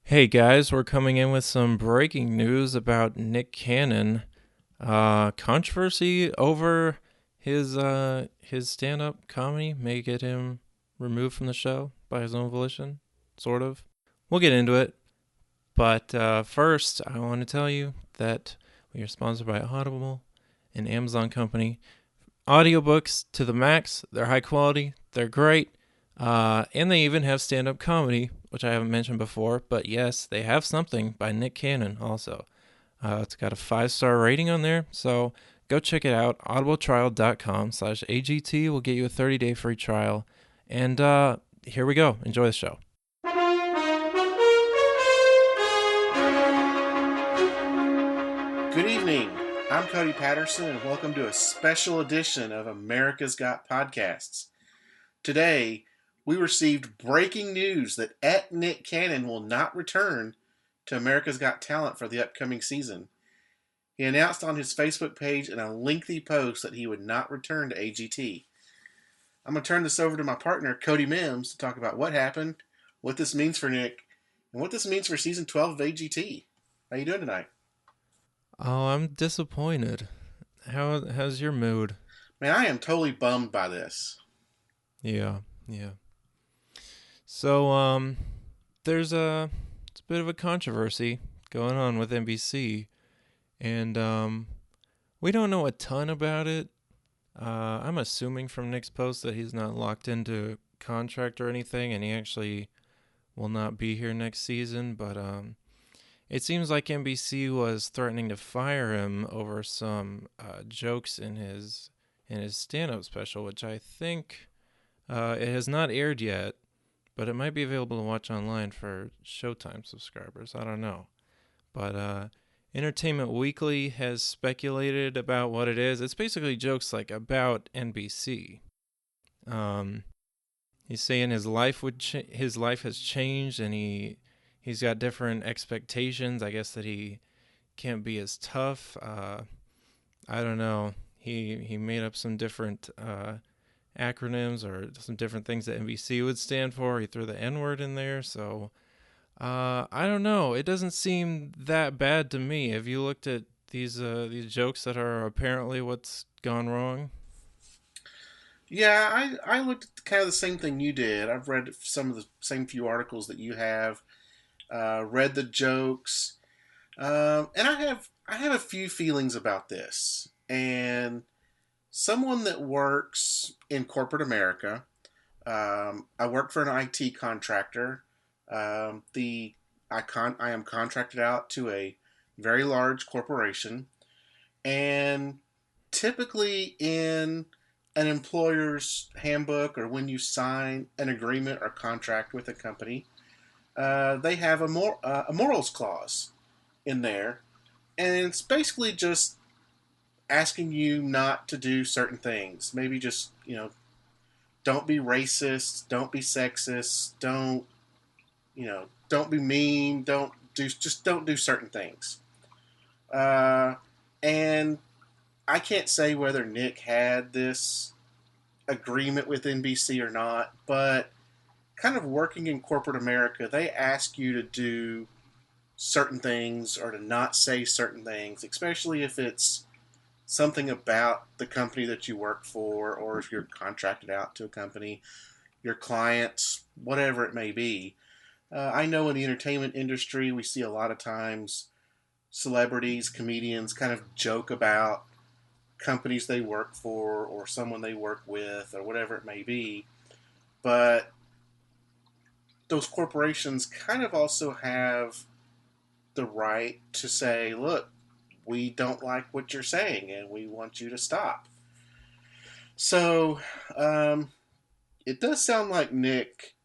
Hey guys, we're coming in with some breaking news about Nick Cannon. Controversy over his stand-up comedy may get him removed from the show by his own volition, sort of. We'll get into it, but first, I want to tell you that we are sponsored by Audible, an Amazon company. Audiobooks to the max. They're high quality. They're great. And they even have stand-up comedy, which I haven't mentioned before. But yes, they have something by Nick Cannon also. It's got a 5-star rating on there, so go check it out. audibletrial.com/AGT will get you a 30-day free trial. And here we go. Enjoy the show. Good evening. I'm Cody Patterson, and welcome to a special edition of America's Got Podcasts. Today, we received breaking news that Nick Cannon will not return to America's Got Talent for the upcoming season. He announced on his Facebook page in a lengthy post that he would not return to AGT. I'm going to turn this over to my partner, Cody Mims, to talk about what happened, what this means for Nick, and what this means for season 12 of AGT. How you doing tonight? Oh, I'm disappointed. How's your mood? Man, I am totally bummed by this. Yeah, yeah. So there's it's a bit of a controversy going on with NBC, and we don't know a ton about it. I'm assuming from Nick's post that he's not locked into contract or anything, and he actually will not be here next season. But it seems like NBC was threatening to fire him over some jokes in his stand-up special, which I think it has not aired yet, but it might be available to watch online for Showtime subscribers. I don't know. But Entertainment Weekly has speculated about what it is. It's basically jokes like about NBC. Um, he's saying his life has changed, and he's got different expectations. I guess that he can't be as tough. I don't know. He made up some different acronyms or some different things that NBC would stand for. He threw the N word in there, so I don't know. It doesn't seem that bad to me. Have you looked at these jokes that are apparently what's gone wrong? Yeah, I looked at kind of the same thing you did. I've read some of the same few articles that you have, read the jokes, and I have a few feelings about this. And someone that works in corporate America, I work for an IT contractor. The I am contracted out to a very large corporation, and typically in an employer's handbook or when you sign an agreement or contract with a company, they have a morals clause in there, and it's basically just asking you not to do certain things. Maybe just don't be racist, don't be sexist, don't be mean, don't do certain things. Uh, and I can't say whether Nick had this agreement with NBC or not, but kind of working in corporate America, they ask you to do certain things or to not say certain things, especially if it's something about the company that you work for or if you're contracted out to a company, your clients, whatever it may be. I know in the entertainment industry, we see a lot of times celebrities, comedians kind of joke about companies they work for or someone they work with or whatever it may be. But those corporations kind of also have the right to say, look, we don't like what you're saying and we want you to stop. So it does sound like Nick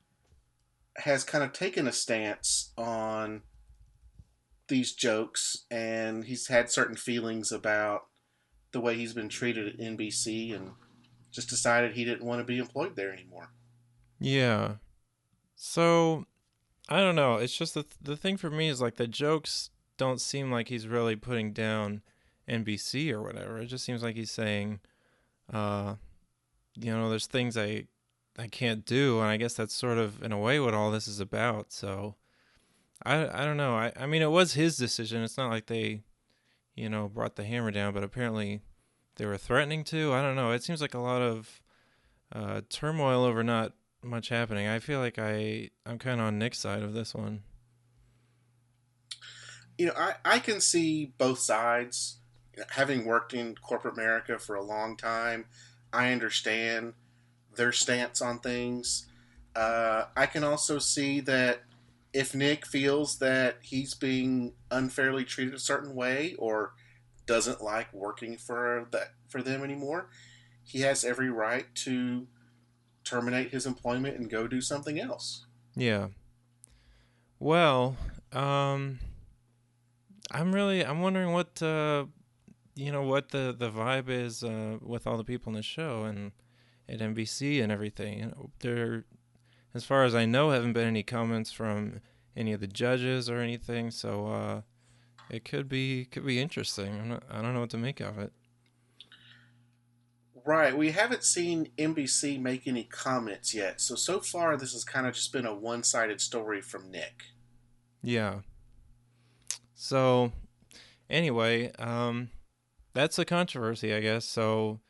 has kind of taken a stance on these jokes and he's had certain feelings about the way he's been treated at NBC and just decided he didn't want to be employed there anymore. Yeah. So I don't know. It's just the thing for me is like the jokes don't seem like he's really putting down NBC or whatever. It just seems like he's saying, uh, there's things I can't do, and I guess that's sort of in a way what all this is about. So I don't know. I mean, it was his decision. It's not like they, brought the hammer down, but apparently they were threatening to. I don't know. It seems like a lot of turmoil over not much happening. I feel like I'm kind of on Nick's side of this one. I can see both sides. Having worked in corporate America for a long time, I understand their stance on things. I can also see that if Nick feels that he's being unfairly treated a certain way or doesn't like working for them anymore, he has every right to terminate his employment and go do something else. Yeah. Well, I'm wondering what the vibe is with all the people in the show and at NBC and everything. There, as far as I know, haven't been any comments from any of the judges or anything. So it could be interesting. I don't know what to make of it. Right, we haven't seen NBC make any comments yet. So far this has kind of just been a one-sided story from Nick. Yeah. So anyway, that's a controversy, I guess. So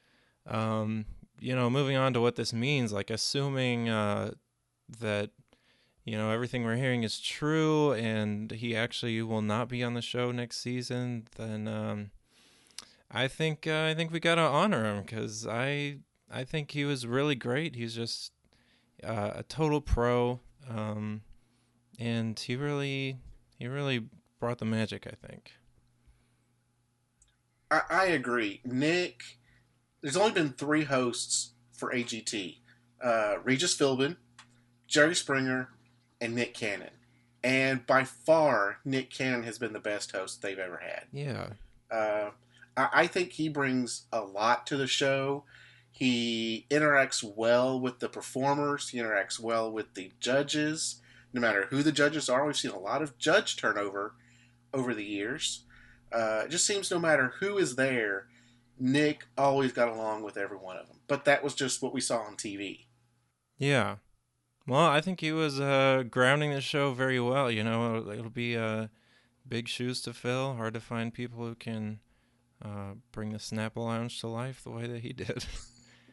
moving on to what this means, like assuming that everything we're hearing is true and he actually will not be on the show next season, then I think we gotta honor him because I think he was really great. He's just a total pro, and he really brought the magic. I think. I agree. Nick, there's only been three hosts for AGT: Regis Philbin, Jerry Springer, and Nick Cannon. And by far, Nick Cannon has been the best host they've ever had. Yeah. Uh, I think he brings a lot to the show. He interacts well with the performers. He interacts well with the judges. No matter who the judges are, we've seen a lot of judge turnover over the years. It just seems no matter who is there, Nick always got along with every one of them. But that was just what we saw on TV. Yeah. Well, I think he was grounding the show very well. It'll be big shoes to fill. Hard to find people who can bring the Snapple Lounge to life the way that he did.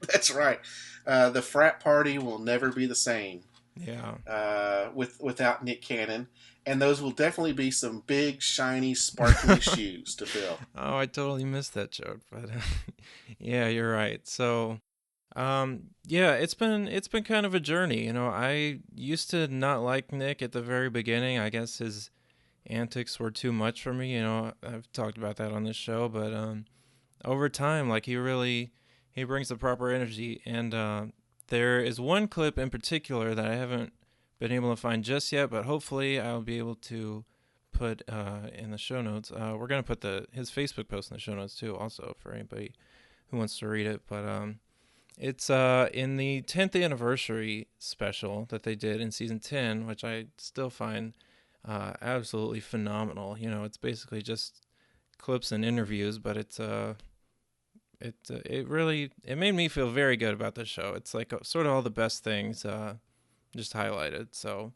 That's right. The frat party will never be the same Yeah. without Nick Cannon, and those will definitely be some big, shiny, sparkly shoes to fill. Oh, I totally missed that joke, but yeah, you're right. So, yeah, it's been kind of a journey. I used to not like Nick at the very beginning. I guess his antics were too much for me. I've talked about that on this show, but over time, like he brings the proper energy, and there is one clip in particular that I haven't been able to find just yet, but hopefully I'll be able to put in the show notes. We're gonna put his Facebook post in the show notes too, also for anybody who wants to read it. But it's in the 10th anniversary special that they did in season 10, which I still find absolutely phenomenal. It's basically just clips and interviews, but it made me feel very good about the show. It's like sort of all the best things just highlighted. So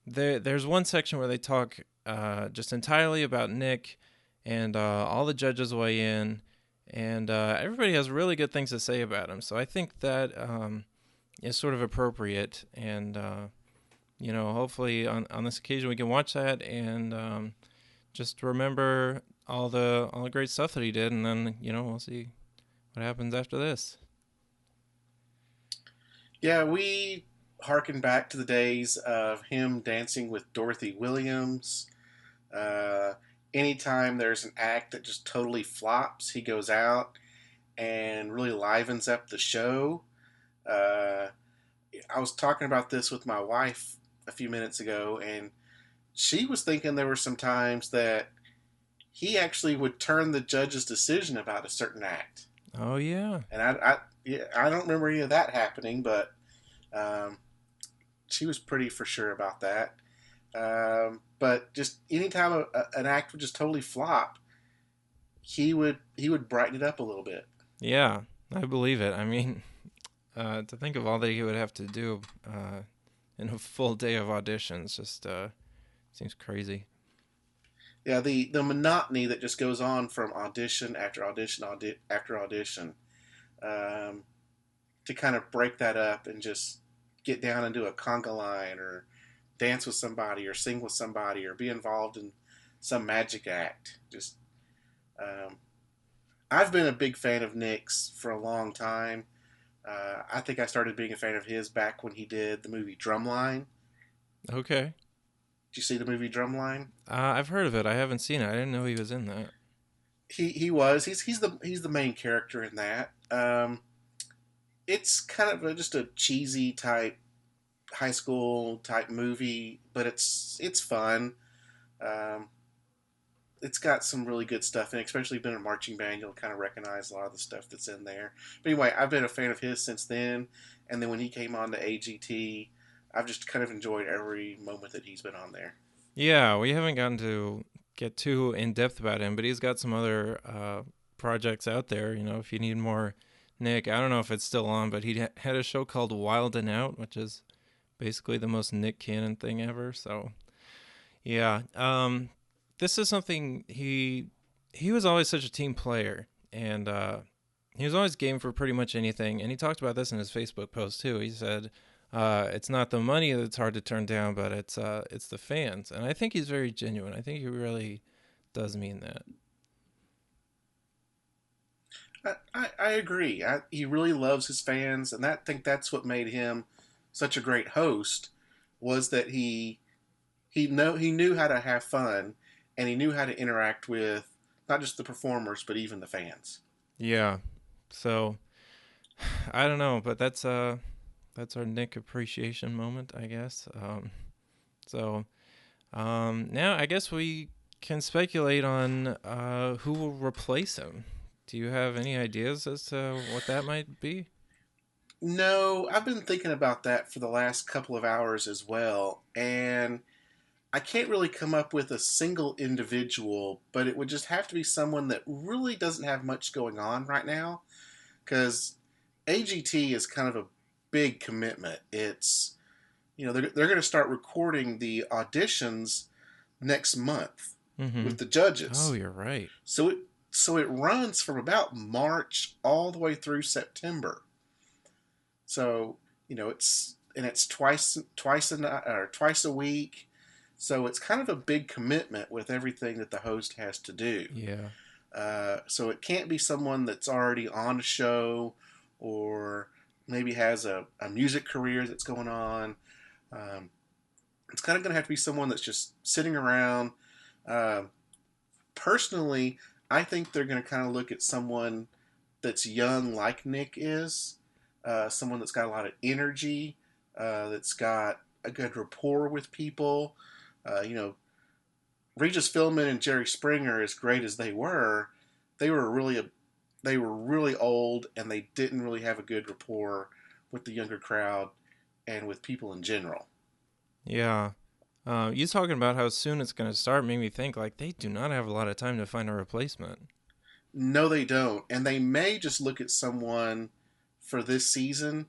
there's one section where they talk just entirely about Nick, and all the judges weigh in, and everybody has really good things to say about him. So I think that is sort of appropriate, and hopefully on this occasion we can watch that and just remember all the great stuff that he did, and then we'll see what happens after this. Yeah, we harken back to the days of him dancing with Dorothy Williams. Uh, Anytime there's an act that just totally flops, he goes out and really livens up the show. Uh, I was talking about this with my wife a few minutes ago, and she was thinking there were some times that he actually would turn the judge's decision about a certain act. Oh yeah. And yeah, I don't remember any of that happening, but um, she was pretty for sure about that. But just anytime an act would just totally flop, he would brighten it up a little bit. Yeah, I believe it. I mean, to think of all that he would have to do in a full day of auditions, just Seems crazy. Yeah, the monotony that just goes on from audition after audition after audition, um, to kind of break that up and just get down and do a conga line or dance with somebody or sing with somebody or be involved in some magic act. Just um, I've been a big fan of Nick's for a long time. I think I started being a fan of his back when he did the movie Drumline. Okay. Did you see the movie Drumline? I've heard of it. I haven't seen it. I didn't know he was in that. He's the main character in that. It's kind of just a cheesy type high school type movie, but it's fun. Um, it's got some really good stuff in it, especially being a marching band. You'll kind of recognize a lot of the stuff that's in there. But anyway, I've been a fan of his since then, and then when he came on to AGT, I've just kind of enjoyed every moment that he's been on there. Yeah, we haven't gotten to get too in depth about him, but he's got some other projects out there. If you need more Nick, I don't know if it's still on, but he had a show called Wild and Out, which is basically the most Nick Cannon thing ever. So yeah, this is something he was always such a team player, and he was always game for pretty much anything. And he talked about this in his Facebook post too. He said, "It's not the money that's hard to turn down, but it's the fans." And I think he's very genuine. I think he really does mean that. I agree. He really loves his fans, and I think that's what made him such a great host. Was that he knew how to have fun, and he knew how to interact with not just the performers but even the fans. Yeah. So I don't know, but that's our Nick appreciation moment, I guess. So now I guess we can speculate on who will replace him. Do you have any ideas as to what that might be? No, I've been thinking about that for the last couple of hours as well, and I can't really come up with a single individual, but it would just have to be someone that really doesn't have much going on right now because AGT is kind of a big commitment. It's they're going to start recording the auditions next month Mm-hmm. with the Oh, judges. you're right. So it runs from about March all the way through September. So it's twice a week. So it's kind of a big commitment with everything that the host has to do. Yeah. So it can't be someone that's already on a show or maybe has a music career that's going on. Um, it's kind of going to have to be someone that's just sitting around. Uh, Personally, I think they're going to kind of look at someone that's young, like Nick is, someone that's got a lot of energy, that's got a good rapport with people. Uh, you know, Regis Philbin and Jerry Springer, as great as they were they were really old and they didn't really have a good rapport with the younger crowd and with people in general. Yeah. You talking about how soon it's going to start made me think like they do not have a lot of time to find a replacement. No, they don't, and they may just look at someone for this season.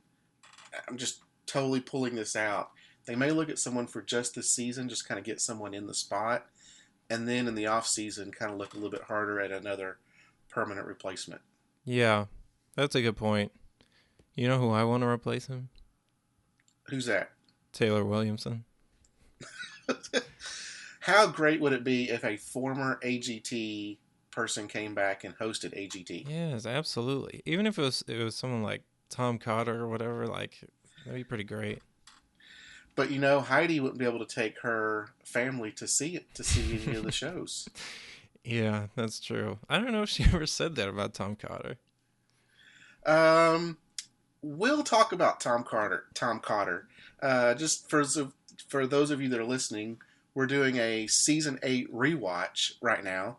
I'm just totally pulling this out. They may look at someone for just this season, just kind of get someone in the spot, and then in the off season, kind of look a little bit harder at another permanent replacement. Yeah, that's a good point. You know who I want to replace him? Who's that? Taylor Williamson. How great would it be if a former AGT person came back and hosted AGT? Yes, absolutely. Even if it was someone like Tom Cotter or whatever, like that'd be pretty great. But Heidi wouldn't be able to take her family to see any of the shows. Yeah, that's true. I don't know if she ever said that about Tom Cotter. Um, we'll talk about Tom Carter. Tom Cotter. Just for those of you that are listening, we're doing a season 8 rewatch right now,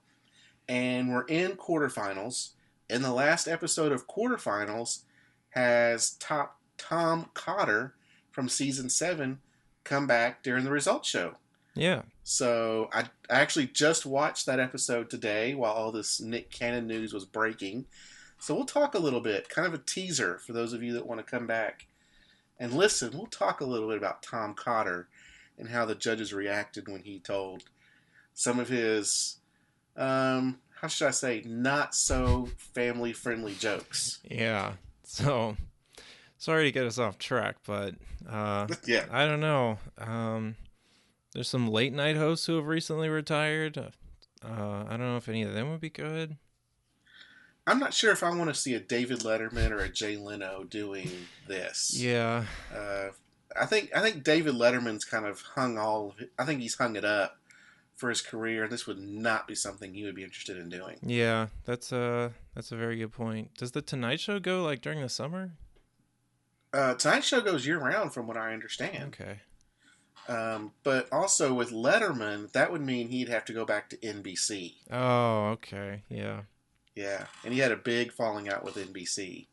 and we're in quarterfinals. And the last episode of quarterfinals has top Tom Cotter from season 7 come back during the results show. Yeah. So I actually just watched that episode today while all this Nick Cannon news was breaking. So we'll talk a little bit, kind of a teaser for those of you that want to come back and listen. We'll talk a little bit about Tom Cotter and how the judges reacted when he told some of his, how should I say, not so family friendly jokes. Yeah. So sorry to get us off track, but Yeah. I don't know. There's some late night hosts who have recently retired. I don't know if any of them would be good. I'm not sure if I want to see a David Letterman or a Jay Leno doing this. Yeah. Uh, I think David Letterman's kind of hung all of it. I think he's hung it up for his career. This would not be something he would be interested in doing. Yeah, that's a very good point. Does the Tonight Show go like during the summer? Tonight Show goes year round, from what I understand. Okay. But also with Letterman, that would mean he'd have to go back to NBC. Oh, okay. Yeah. Yeah, and he had a big falling out with NBC.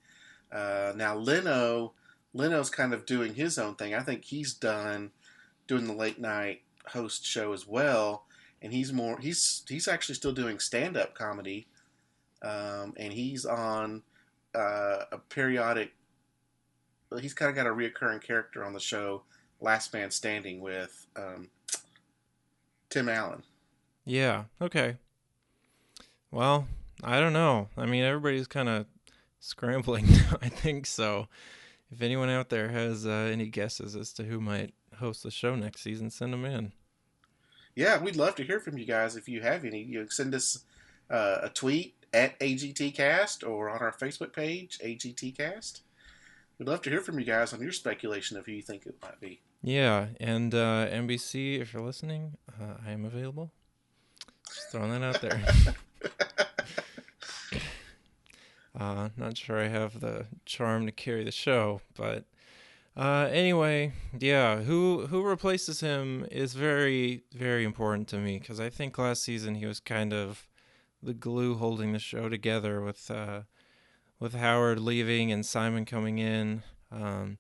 Now Leno's kind of doing his own thing. I think he's done doing the late night host show as well, and he's actually still doing stand up comedy, and he's on a periodic. He's kind of got a reoccurring character on the show, Last Man Standing, with Tim Allen. Yeah. Okay. Well, I don't know. I mean, everybody's kind of scrambling now, I think so. If anyone out there has any guesses as to who might host the show next season, send them in. Yeah, we'd love to hear from you guys if you have any. You send us a tweet at AGTcast or on our Facebook page, AGTcast. We'd love to hear from you guys on your speculation of who you think it might be. Yeah, and NBC, if you're listening, I am available. Just throwing that out there. Not sure I have the charm to carry the show, but anyway, yeah, who replaces him is very, very important to me, because I think last season he was kind of the glue holding the show together with Howard leaving and Simon coming in. I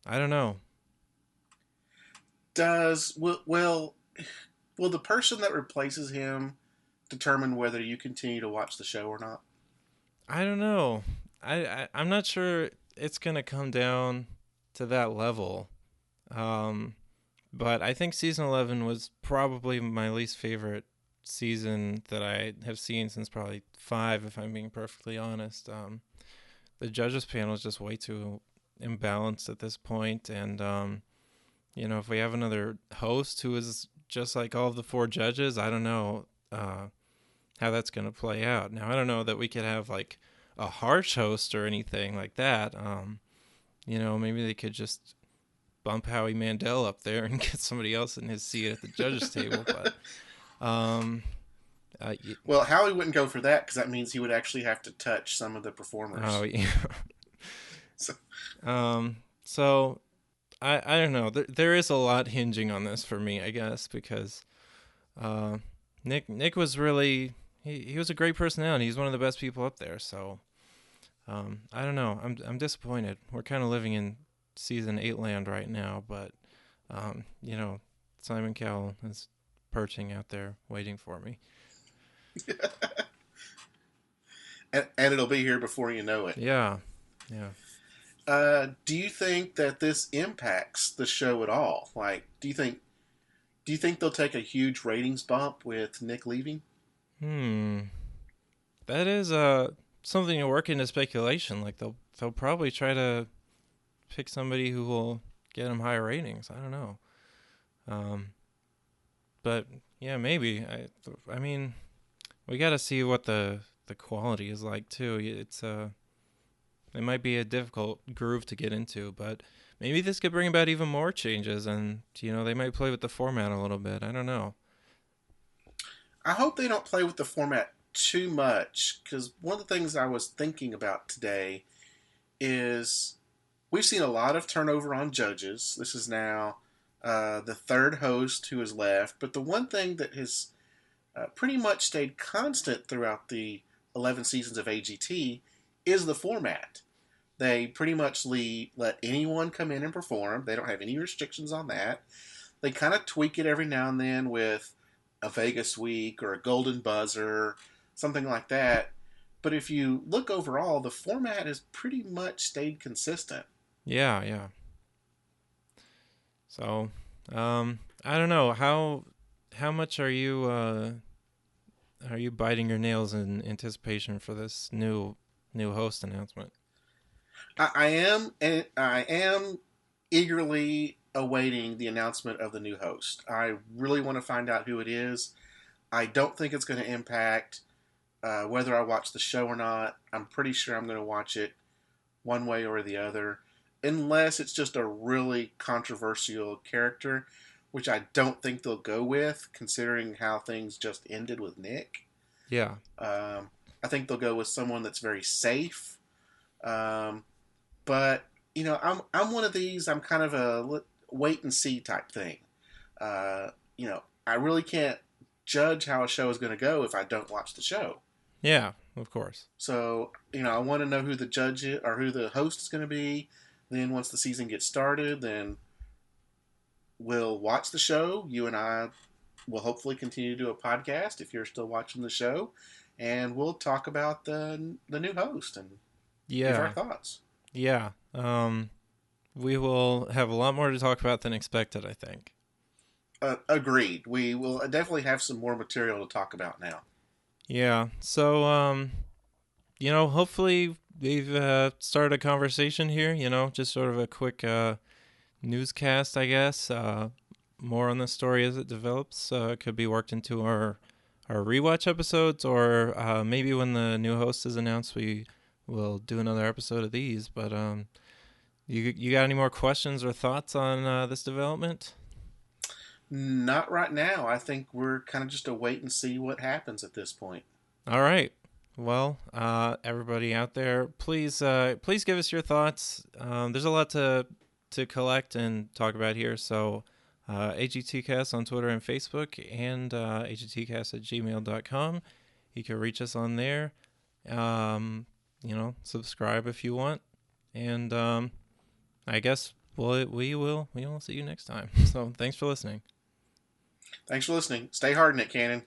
don't know. Will the person that replaces him determine whether you continue to watch the show or not? I don't know. I'm not sure it's gonna come down to that level. But I think season 11 was probably my least favorite season that I have seen since probably 5, if I'm being perfectly honest. The judges panel is just way too imbalanced at this point, and if we have another host who is just like all of the 4 judges, I don't know how that's going to play out. Now, I don't know that we could have like a harsh host or anything like that. Maybe they could just bump Howie Mandel up there and get somebody else in his seat at the judges table. But well, Howie wouldn't go for that, because that means he would actually have to touch some of the performers. Oh yeah. So I don't know. There is a lot hinging on this for me, I guess, because Nick was really he was a great personality. He's one of the best people up there. So I don't know. I'm disappointed. We're kind of living in season 8 land right now, but Simon Cowell is perching out there waiting for me. and it'll be here before you know it. Yeah. Do you think that this impacts the show at all? Like, do you think they'll take a huge ratings bump with Nick leaving? That is something to work into speculation. Like they'll probably try to pick somebody who will get them higher ratings. I don't know. But yeah, maybe. I mean, we got to see what the quality is like too. It's it might be a difficult groove to get into, but maybe this could bring about even more changes, and they might play with the format a little bit. I don't know. I hope they don't play with the format too much, because one of the things I was thinking about today is we've seen a lot of turnover on judges. This is now the 3rd host who has left, but the one thing that has pretty much stayed constant throughout the 11 seasons of AGT is the format. They pretty much let anyone come in and perform. They don't have any restrictions on that. They kind of tweak it every now and then with a Vegas week or a golden buzzer, something like that. But if you look overall, the format has pretty much stayed consistent. Yeah. So, I I don't know how much are you biting your nails in anticipation for this new host announcement? I am eagerly awaiting the announcement of the new host. I really want to find out who it is. I don't think it's going to impact whether I watch the show or not. I'm pretty sure I'm going to watch it one way or the other, unless it's just a really controversial character, which I don't think they'll go with, considering how things just ended with Nick. Yeah. I think they'll go with someone that's very safe. Um, but I'm one of these. I'm kind of a wait and see type thing. I really can't judge how a show is going to go if I don't watch the show. Yeah, of course. So, I want to know who the judge is, or who the host is going to be. Then once the season gets started, then we'll watch the show. You and I will hopefully continue to do a podcast if you're still watching the show, and we'll talk about the new host and give our Yeah. thoughts. Yeah. We will have a lot more to talk about than expected, I think. Agreed. We will definitely have some more material to talk about now. Yeah. So, hopefully we've started a conversation here, just sort of a quick newscast, I guess. More on the story as it develops. Could be worked into our rewatch episodes, or maybe when the new host is announced, we will do another episode of these. But you got any more questions or thoughts on this development? Not right now. I think we're kind of just a wait and see what happens at this point. All right. Well, everybody out there, please give us your thoughts. There's a lot to collect and talk about here. So, AGTcast on Twitter and Facebook, and agtcast@gmail.com. You can reach us on there. Subscribe if you want, and I guess we will see you next time. So, thanks for listening. Thanks for listening. Stay hard, Nick Cannon.